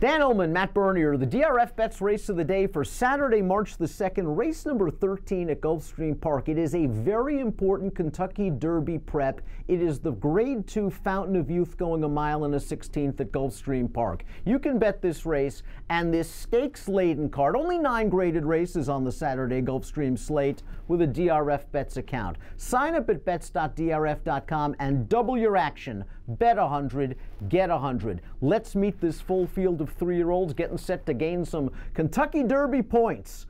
Dan Illman, Matt Bernier, the DRFBets race of the day for Saturday, March the 2nd, race number 13 at Gulfstream Park. It is a very important Kentucky Derby prep. It is the Grade 2 Fountain of Youth going 1 mile and a 16th at Gulfstream Park. You can bet this race and this stakes-laden card. Only 9 graded races on the Saturday Gulfstream slate with a DRFBets account. Sign up at bets.drf.com and double your action. Bet 100, get 100. Let's meet this full field of 3-year-olds getting set to gain some Kentucky Derby points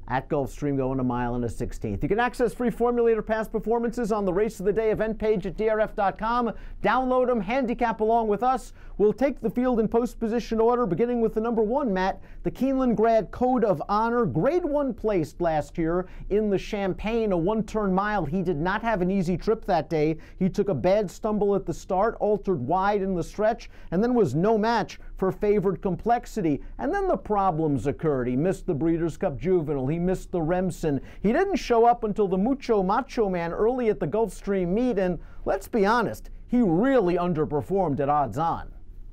at Gulfstream going 1 mile and a 16th. You can access free formulator past performances on the Race of the Day event page at drf.com. Download them, handicap along with us. We'll take the field in post position order, beginning with the number 1, Matt, the Keeneland Grad Code of Honor. Grade 1 placed last year in the Champaign, a 1-turn mile. He did not have an easy trip that day. He took a bad stumble at the start, altered wide in the stretch, and then was no match for favored Complexity. And then the problems occurred. He missed the Breeders' Cup Juvenile. He missed the Remsen. He didn't show up until the Mucho Macho Man early at the Gulfstream meet, and let's be honest, he really underperformed at odds on.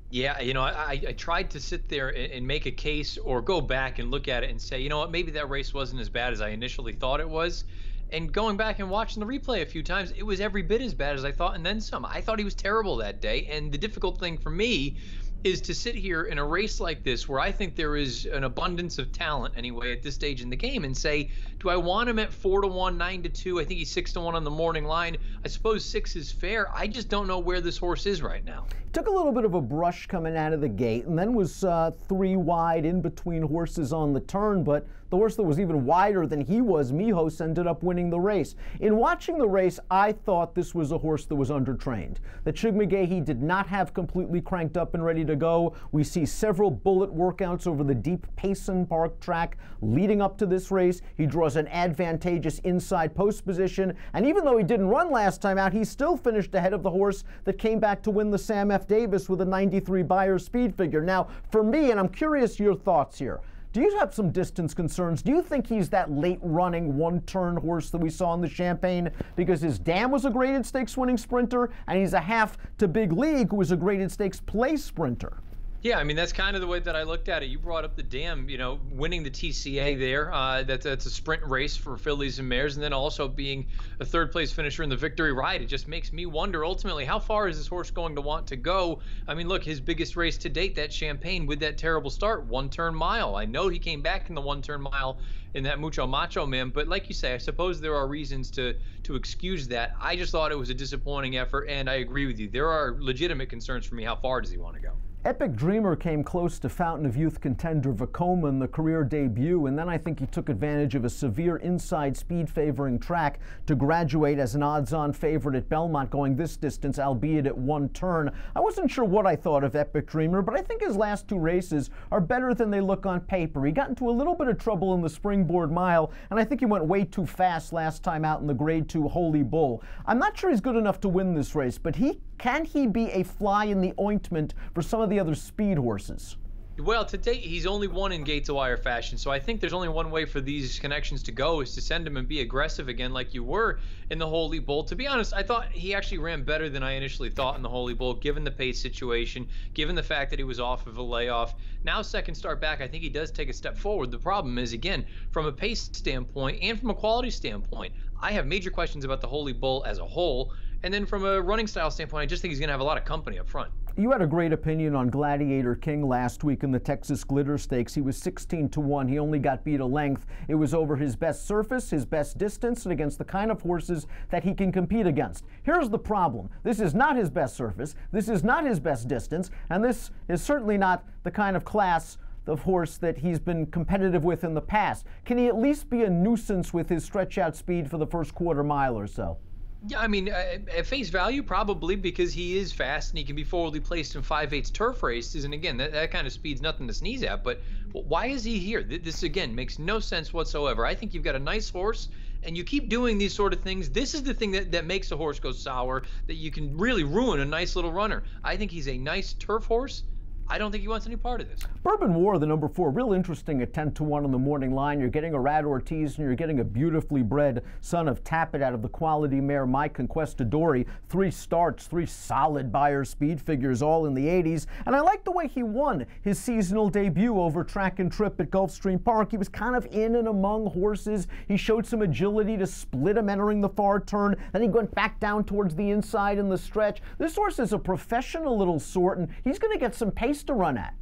Yeah, you know, I tried to sit there and make a case or go back and look at it and say, you know what, maybe that race wasn't as bad as I initially thought it was. And going back and watching the replay a few times, it was every bit as bad as I thought, and then some. I thought he was terrible that day, and the difficult thing for me is to sit here in a race like this where I think there is an abundance of talent anyway at this stage in the game and say, do I want him at 4-1, 9-2? I think he's 6-1 on the morning line. I suppose 6 is fair. I just don't know where this horse is right now. Took a little bit of a brush coming out of the gate and then was 3 wide in between horses on the turn, but the horse that was even wider than he was, Mijos, ended up winning the race. In watching the race, I thought this was a horse that was undertrained. That Chig McGahee did not have completely cranked up and ready to go. We see several bullet workouts over the deep Payson Park track leading up to this race. He draws an advantageous inside post position, and even though he didn't run last time out, he still finished ahead of the horse that came back to win the Sam F. Davis with a 93 Beyer speed figure. Now, for me, and I'm curious your thoughts here, do you have some distance concerns? Do you think he's that late-running, one-turn horse that we saw in the Champaign? Because his dam was a graded stakes winning sprinter, and he's a half to Big League, who was a graded stakes play sprinter. Yeah, I mean, that's kind of the way that I looked at it. You brought up the dam, you know, winning the TCA there. That's a sprint race for fillies and mares, and then also being a third-place finisher in the Victory Ride. It just makes me wonder, ultimately, how far is this horse going to want to go? I mean, look, his biggest race to date, that Champaign, with that terrible start, 1-turn mile. I know he came back in the 1-turn mile in that Mucho Macho Man, but like you say, I suppose there are reasons to excuse that. I just thought it was a disappointing effort, and I agree with you. There are legitimate concerns for me. How far does he want to go? Epic Dreamer came close to Fountain of Youth contender Vekoma in the career debut, and then I think he took advantage of a severe inside speed favoring track to graduate as an odds-on favorite at Belmont going this distance, albeit at 1 turn. I wasn't sure what I thought of Epic Dreamer, but I think his last 2 races are better than they look on paper. He got into a little bit of trouble in the Springboard Mile, and I think he went way too fast last time out in the Grade 2 Holy Bull. I'm not sure he's good enough to win this race, but can he be a fly in the ointment for some of the other speed horses? Well, to date, he's only won in gate-to-wire fashion, so I think there's only one way for these connections to go is to send him and be aggressive again like you were in the Holy Bull. To be honest, I thought he actually ran better than I initially thought in the Holy Bull, given the pace situation, given the fact that he was off of a layoff. Now, second start back, I think he does take a step forward. The problem is, again, from a pace standpoint and from a quality standpoint, I have major questions about the Holy Bull as a whole. And then from a running style standpoint, I just think he's going to have a lot of company up front. You had a great opinion on Gladiator King last week in the Texas Glitter Stakes. He was 16-1. He only got beat a length. It was over his best surface, his best distance, and against the kind of horses that he can compete against. Here's the problem. This is not his best surface. This is not his best distance. And this is certainly not the kind of class of horse that he's been competitive with in the past. Can he at least be a nuisance with his stretch-out speed for the first quarter mile or so? Yeah, I mean, at face value, probably, because he is fast and he can be forwardly placed in 5/8 turf races. And again, that kind of speed's nothing to sneeze at. But why is he here? This, again, makes no sense whatsoever. I think you've got a nice horse and you keep doing these sort of things. This is the thing that makes a horse go sour, that you can really ruin a nice little runner. I think he's a nice turf horse. I don't think he wants any part of this. Bourbon War, the number 4, real interesting at 10-1 on the morning line. You're getting a Rad Ortiz, and you're getting a beautifully bred son of Tappet out of the quality mare My Conquistador. 3 starts, 3 solid Beyer speed figures, all in the 80s. And I like the way he won his seasonal debut over Track and Trip at Gulfstream Park. He was kind of in and among horses. He showed some agility to split him entering the far turn. Then he went back down towards the inside in the stretch. This horse is a professional little sort, and he's going to get some pace to run at.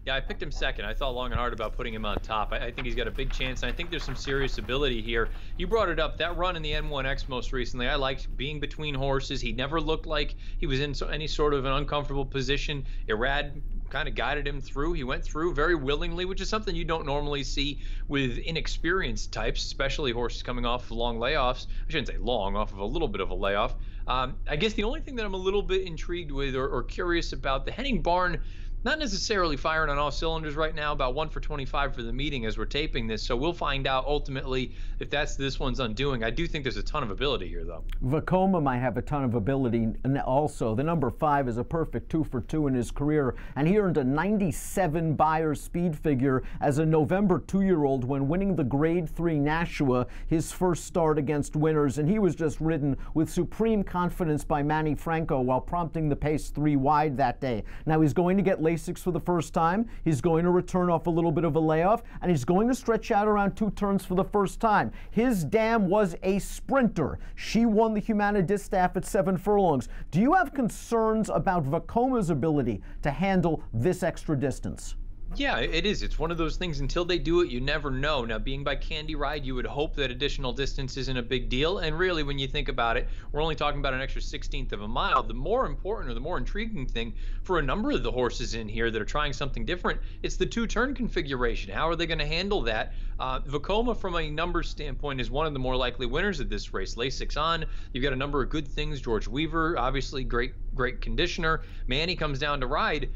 Yeah, I picked him second. I thought long and hard about putting him on top. I think he's got a big chance, and I think there's some serious ability here. You brought it up, that run in the N1X most recently. I liked being between horses. He never looked like he was in any sort of an uncomfortable position. Irad kind of guided him through. He went through very willingly, which is something you don't normally see with inexperienced types, especially horses coming off long layoffs. I shouldn't say long, off of a little bit of a layoff. I guess the only thing that I'm a little bit intrigued with or curious about, the Henning Barn, not necessarily firing on all cylinders right now, about 1 for 25 for the meeting as we're taping this. So we'll find out ultimately if that's this one's undoing. I do think there's a ton of ability here, though. Vekoma might have a ton of ability. And also, the number 5 is a perfect 2 for 2 in his career. And he earned a 97 Beyer speed figure as a November 2-year-old when winning the Grade 3 Nashua, his first start against winners. And he was just ridden with supreme confidence by Manny Franco while prompting the pace 3 wide that day. Now he's going to get Lasix for the first time. He's going to return off a little bit of a layoff, and he's going to stretch out around 2 turns for the first time. His dam was a sprinter. She won the Humana Distaff at 7 furlongs. Do you have concerns about Vekoma's ability to handle this extra distance? Yeah, it is. It's one of those things, until they do it, you never know. Now, being by Candy Ride, you would hope that additional distance isn't a big deal. And really, when you think about it, we're only talking about an extra 16th of a mile. The more important or the more intriguing thing for a number of the horses in here that are trying something different, it's the 2-turn configuration. How are they going to handle that? Vekoma, from a numbers standpoint, is one of the more likely winners of this race. Lasix on. You've got a number of good things. George Weaver, obviously great conditioner. Manny comes down to ride.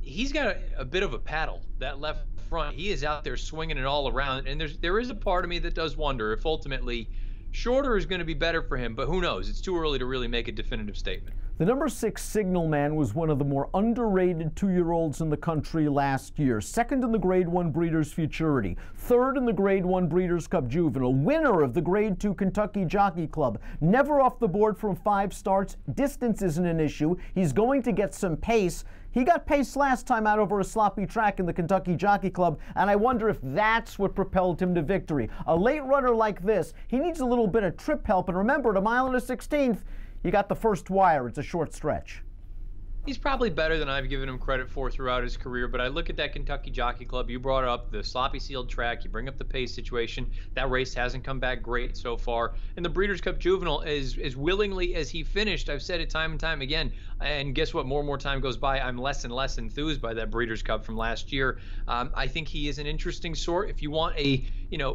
He's got a bit of a paddle, that left front. He is out there swinging it all around, and there is a part of me that does wonder if ultimately shorter is going to be better for him, but who knows? It's too early to really make a definitive statement. The number 6 Signal Man was one of the more underrated 2-year-olds in the country last year. 2nd in the Grade 1 Breeders' Futurity. 3rd in the Grade 1 Breeders' Cup Juvenile. Winner of the Grade 2 Kentucky Jockey Club. Never off the board from 5 starts. Distance isn't an issue. He's going to get some pace. He got pace last time out over a sloppy track in the Kentucky Jockey Club, and I wonder if that's what propelled him to victory. A late runner like this, he needs a little bit of trip help, and remember, at 1 1/16, you got the first wire. It's a short stretch. He's probably better than I've given him credit for throughout his career, but I look at that Kentucky Jockey Club. You brought up the sloppy sealed track. You bring up the pace situation. That race hasn't come back great so far. And the Breeders' Cup Juvenile, as willingly as he finished, I've said it time and time again, and guess what? More and more time goes by, I'm less and less enthused by that Breeders' Cup from last year. I think he is an interesting sort. If you want a,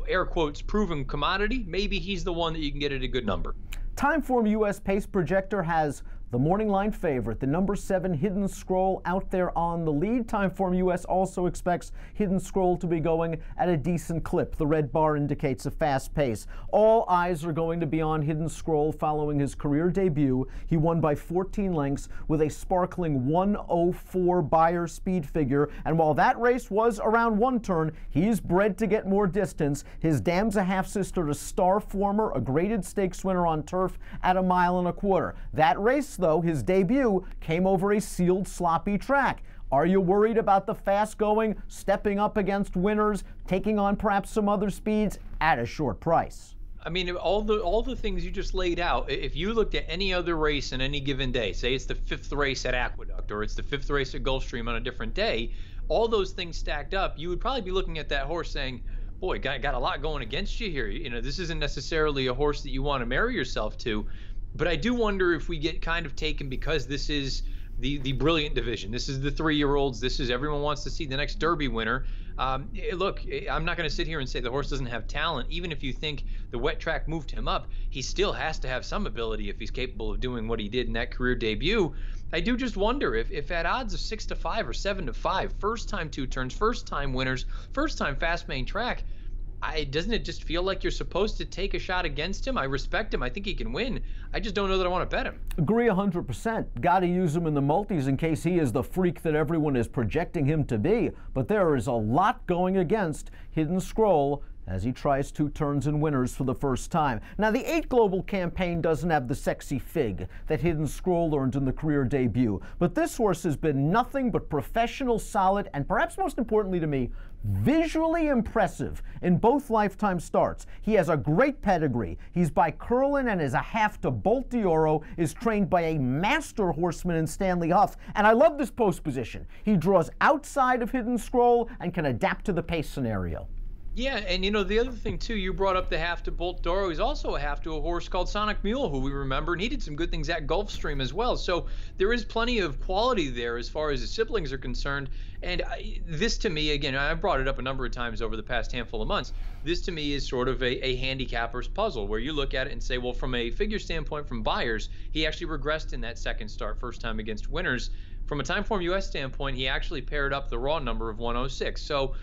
air quotes, proven commodity, maybe he's the one that you can get at a good number. Timeform US Pace Projector has the morning line favorite, the number 7 Hidden Scroll, out there on the lead. Timeform US also expects Hidden Scroll to be going at a decent clip. The red bar indicates a fast pace. All eyes are going to be on Hidden Scroll following his career debut. He won by 14 lengths with a sparkling 104 Beyer speed figure. And while that race was around 1 turn, he's bred to get more distance. His dam's a half-sister to Star Former, a graded stakes winner on turf at 1.25 miles. That race, though, his debut, came over a sealed, sloppy track. Are you worried about the fast-going, stepping up against winners, taking on perhaps some other speeds at a short price? I mean, all the things you just laid out, if you looked at any other race in any given day, say it's the 5th race at Aqueduct or it's the 5th race at Gulfstream on a different day, all those things stacked up, you would probably be looking at that horse saying, boy, got a lot going against you here. This isn't necessarily a horse that you want to marry yourself to. But I do wonder if we get kind of taken because this is the brilliant division. This is the 3-year-olds. This is everyone wants to see the next Derby winner. Look, I'm not going to sit here and say the horse doesn't have talent. Even if you think the wet track moved him up, he still has to have some ability if he's capable of doing what he did in that career debut. I do just wonder if at odds of 6-5 or 7-5, first time 2 turns, first time winners, first time fast main track, Doesn't it just feel like you're supposed to take a shot against him? I respect him. I think he can win. I just don't know that I want to bet him. Agree 100%. Got to use him in the multis in case he is the freak that everyone is projecting him to be. But there is a lot going against Hidden Scroll as he tries 2 turns and winners for the first time. Now, the 8 Global campaign doesn't have the sexy fig that Hidden Scroll earned in the career debut. But this horse has been nothing but professional, solid, and perhaps most importantly to me, visually impressive in both lifetime starts. He has a great pedigree. He's by Curlin and is a half to Bolt d'Oro, is trained by a master horseman in Stanley Huff. And I love this post position. He draws outside of Hidden Scroll and can adapt to the pace scenario. Yeah, and the other thing too, you brought up the half to Bolt d'Oro. He's also a half to a horse called Sonic Mule, who we remember, and he did some good things at Gulfstream as well. So there is plenty of quality there as far as his siblings are concerned. And this to me, again, I brought it up a number of times over the past handful of months. This to me is sort of a handicapper's puzzle where you look at it and say, well, from a figure standpoint, from buyers, he actually regressed in that second start, first time against winners. From a Timeform US standpoint, he actually paired up the raw number of 106. So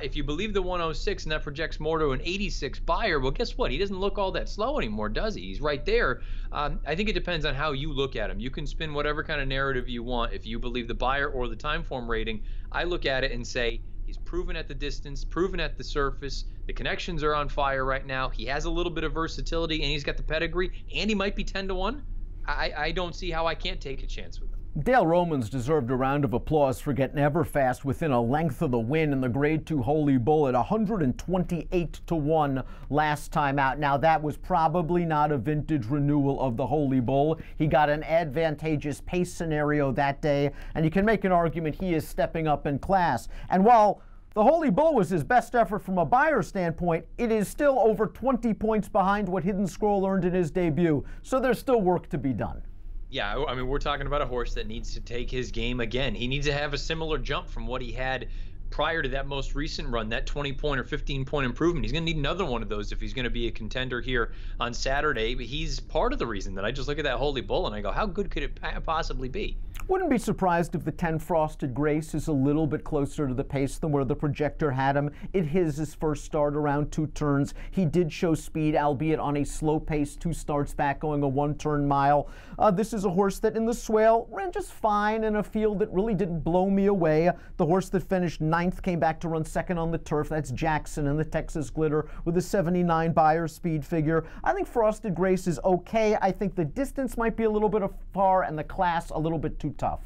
if you believe the 106 and that projects more to an 86 buyer, well, guess what? He doesn't look all that slow anymore, does he? He's right there. I think it depends on how you look at him. You can spin whatever kind of narrative you want. If you believe the buyer or the Timeform rating, I look at it and say he's proven at the distance, proven at the surface. The connections are on fire right now. He has a little bit of versatility, and he's got the pedigree, and he might be 10-1. I don't see how I can't take a chance with him. Dale Romans deserved a round of applause for getting Everfast within a length of the win in the Grade 2 Holy Bull at 128-1 last time out. Now, that was probably not a vintage renewal of the Holy Bull. He got an advantageous pace scenario that day, and you can make an argument he is stepping up in class. And while the Holy Bull was his best effort from a buyer standpoint, it is still over 20 points behind what Hidden Scroll earned in his debut, so there's still work to be done. Yeah, I mean, we're talking about a horse that needs to take his game again. He needs to have a similar jump from what he had prior to that most recent run, that 20-point or 15-point improvement. He's going to need another one of those if he's going to be a contender here on Saturday. But he's part of the reason that I just look at that Holy Bull and I go, how good could it possibly be? Wouldn't be surprised if the 10 Frosted Grace is a little bit closer to the pace than where the projector had him. It is his first start around 2 turns. He did show speed, albeit on a slow pace, 2 starts back going a 1-turn mile. This is a horse that in the swale ran just fine in a field that really didn't blow me away. The horse that finished 9th came back to run 2nd on the turf. That's Jackson in the Texas Glitter with a 79 buyer speed figure. I think Frosted Grace is okay. I think the distance might be a little bit far and the class a little bit too tough.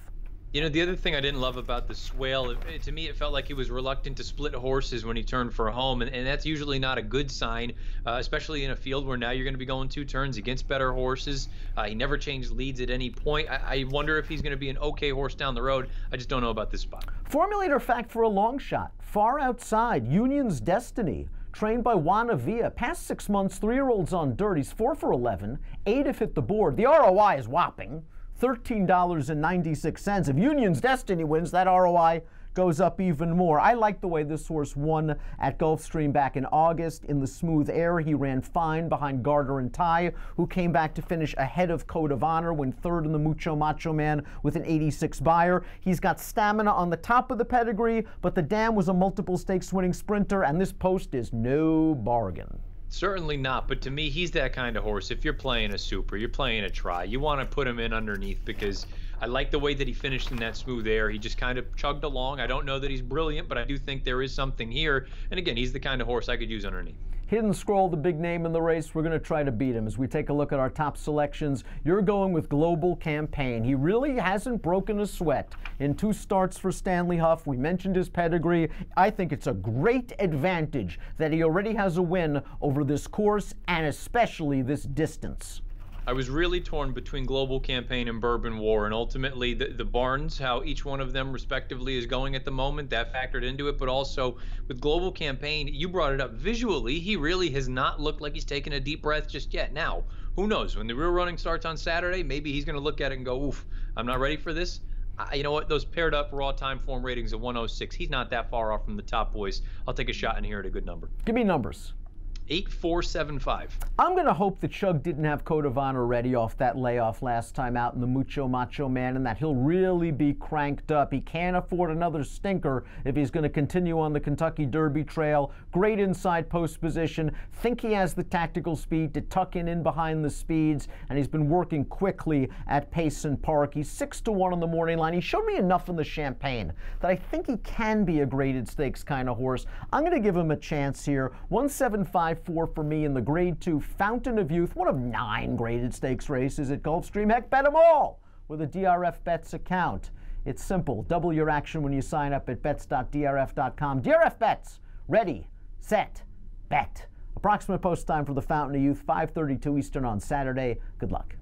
You know, the other thing I didn't love about the swale, to me, it felt like he was reluctant to split horses when he turned for home, and that's usually not a good sign, especially in a field where now you're going to be going 2 turns against better horses. He never changed leads at any point. I wonder if he's going to be an okay horse down the road. I just don't know about this spot. Formulator fact for a long shot. Far outside, Union's Destiny, trained by Juan Avila. Past 6 months, 3-year-olds on dirt. He's 4 for 11. 8 have hit the board. The ROI is whopping. $13.96. If Union's Destiny wins, that ROI goes up even more. I like the way this horse won at Gulfstream back in August. In the smooth air, he ran fine behind Garter and Ty, who came back to finish ahead of Code of Honor, went 3rd in the Mucho Macho Man with an 86 buyer. He's got stamina on the top of the pedigree, but the Dam was a multiple stakes winning sprinter, and this post is no bargain. Certainly not, but to me, he's that kind of horse. If you're playing a super, you're playing a try, you want to put him in underneath because I like the way that he finished in that smooth air. He just kind of chugged along. I don't know that he's brilliant, but I do think there is something here. And again, he's the kind of horse I could use underneath. Hidden Scroll, the big name in the race. We're going to try to beat him. As we take a look at our top selections, you're going with Global Campaign. He really hasn't broken a sweat in 2 starts for Stanley Huff. We mentioned his pedigree. I think it's a great advantage that he already has a win over this course and especially this distance. I was really torn between Global Campaign and Bourbon War, and ultimately the barns, how each one of them respectively is going at the moment, that factored into it. But also with Global Campaign, you brought it up, visually, he really has not looked like he's taken a deep breath just yet. Now, who knows? When the real running starts on Saturday, maybe he's going to look at it and go, oof, I'm not ready for this. You know what? Those paired up raw time form ratings of 106, he's not that far off from the top boys. I'll take a shot in here at a good number. Give me numbers. 8475. I'm going to hope that Chug didn't have Code of Honor ready off that layoff last time out in the Mucho Macho Man, and that he'll really be cranked up. He can't afford another stinker if he's going to continue on the Kentucky Derby trail. Great inside post position. Think he has the tactical speed to tuck in behind the speeds, and he's been working quickly at Payson Park. He's 6-1 on the morning line. He showed me enough in the Champagne that I think he can be a graded stakes kind of horse. I'm going to give him a chance here. 175. 4 for me in the Grade 2 Fountain of Youth, one of 9 graded stakes races at Gulfstream. Heck, bet them all with a DRFBets account. It's simple. Double your action when you sign up at bets.drf.com. DRFBets, ready, set, bet. Approximate post time for the Fountain of Youth, 5:32 Eastern on Saturday. Good luck.